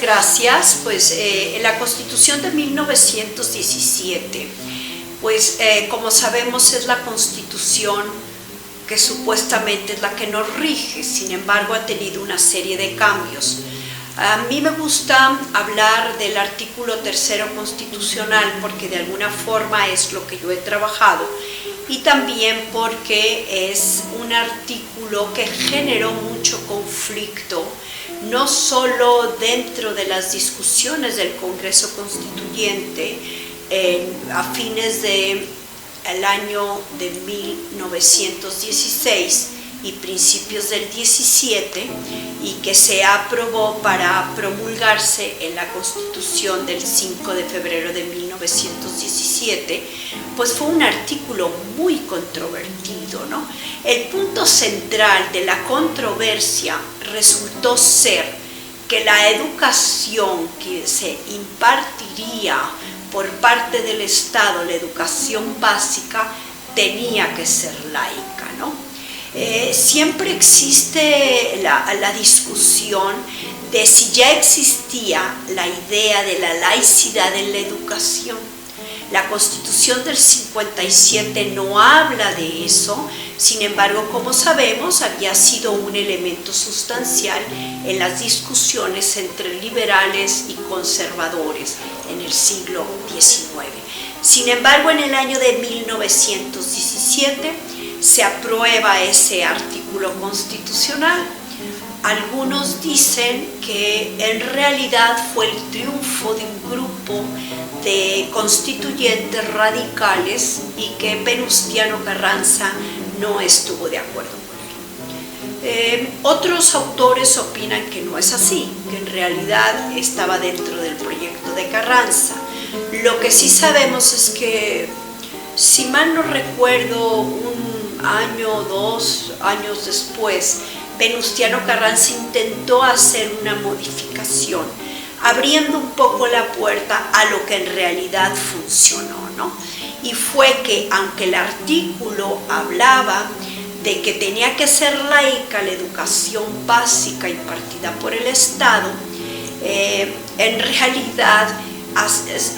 gracias. Pues en la Constitución de 1917, pues como sabemos es la Constitución que supuestamente es la que nos rige, sin embargo ha tenido una serie de cambios. A mí me gusta hablar del artículo 3º constitucional porque de alguna forma es lo que yo he trabajado y también porque es un artículo que generó mucho conflicto, no solo dentro de las discusiones del Congreso Constituyente a fines del año de 1916 y principios del 17, y que se aprobó para promulgarse en la Constitución del 5 de febrero de 1917, pues fue un artículo muy controvertido, ¿no? El punto central de la controversia resultó ser que la educación que se impartiría por parte del Estado, la educación básica, tenía que ser laica, ¿no? Siempre existe la discusión de si ya existía la idea de la laicidad en la educación. La Constitución del 57 no habla de eso, sin embargo, como sabemos, había sido un elemento sustancial en las discusiones entre liberales y conservadores en el siglo XIX. Sin embargo, en el año de 1917 se aprueba ese artículo constitucional. Algunos dicen que en realidad fue el triunfo de un grupo de constituyentes radicales y que Venustiano Carranza no estuvo de acuerdo con él. Otros autores opinan que no es así, que en realidad estaba dentro del proyecto de Carranza. Lo que sí sabemos es que, si mal no recuerdo, un año o 2 años después, Venustiano Carranza intentó hacer una modificación, abriendo un poco la puerta a lo que en realidad funcionó, ¿no? Y fue que, aunque el artículo hablaba de que tenía que ser laica la educación básica impartida por el Estado, en realidad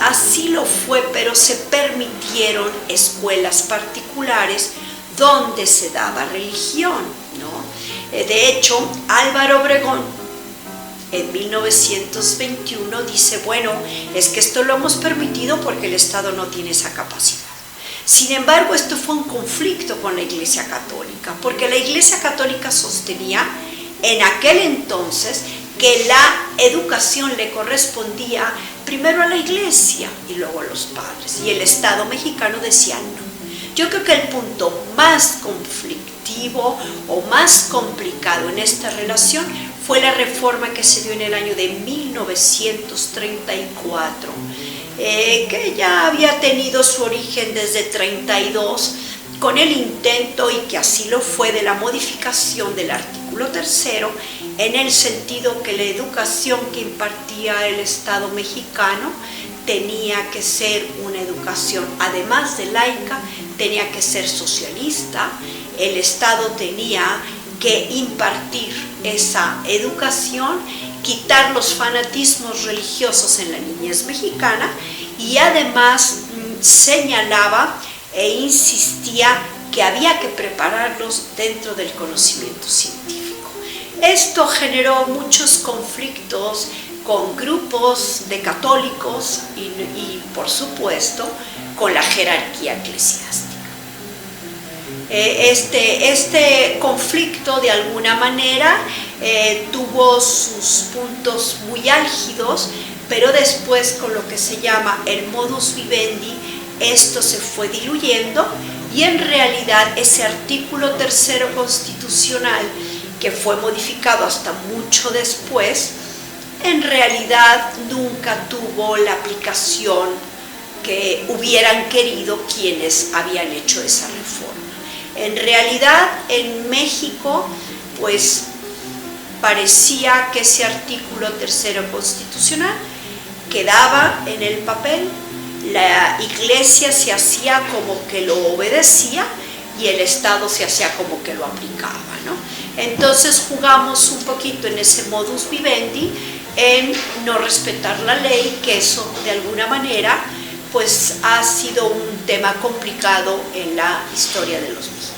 así lo fue, pero se permitieron escuelas particulares donde se daba religión, ¿no? De hecho, Álvaro Obregón en 1921 dice, bueno, es que esto lo hemos permitido porque el Estado no tiene esa capacidad. Sin embargo, esto fue un conflicto con la Iglesia Católica, porque la Iglesia Católica sostenía en aquel entonces que la educación le correspondía primero a la Iglesia y luego a los padres, y el Estado mexicano decía no. Yo creo que el punto más conflictivo o más complicado en esta relación fue la reforma que se dio en el año de 1934, que ya había tenido su origen desde 32, con el intento, y que así lo fue, de la modificación del artículo 3º, en el sentido que la educación que impartía el Estado mexicano tenía que ser una educación, además de laica, tenía que ser socialista. El Estado tenía que impartir esa educación, quitar los fanatismos religiosos en la niñez mexicana, y además señalaba e insistía que había que prepararlos dentro del conocimiento científico. Esto generó muchos conflictos con grupos de católicos y por supuesto, con la jerarquía eclesiástica. Este conflicto, de alguna manera, tuvo sus puntos muy álgidos, pero después, con lo que se llama el modus vivendi, esto se fue diluyendo, y en realidad ese artículo 3º constitucional, que fue modificado hasta mucho después, en realidad nunca tuvo la aplicación que hubieran querido quienes habían hecho esa reforma. En realidad, en México, pues parecía que ese artículo 3º constitucional quedaba en el papel, la Iglesia se hacía como que lo obedecía y el Estado se hacía como que lo aplicaba, ¿no? Entonces jugamos un poquito en ese modus vivendi, en no respetar la ley, que eso de alguna manera pues ha sido un tema complicado en la historia de los mexicanos.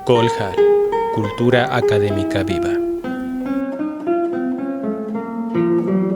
Colhar, cultura académica viva.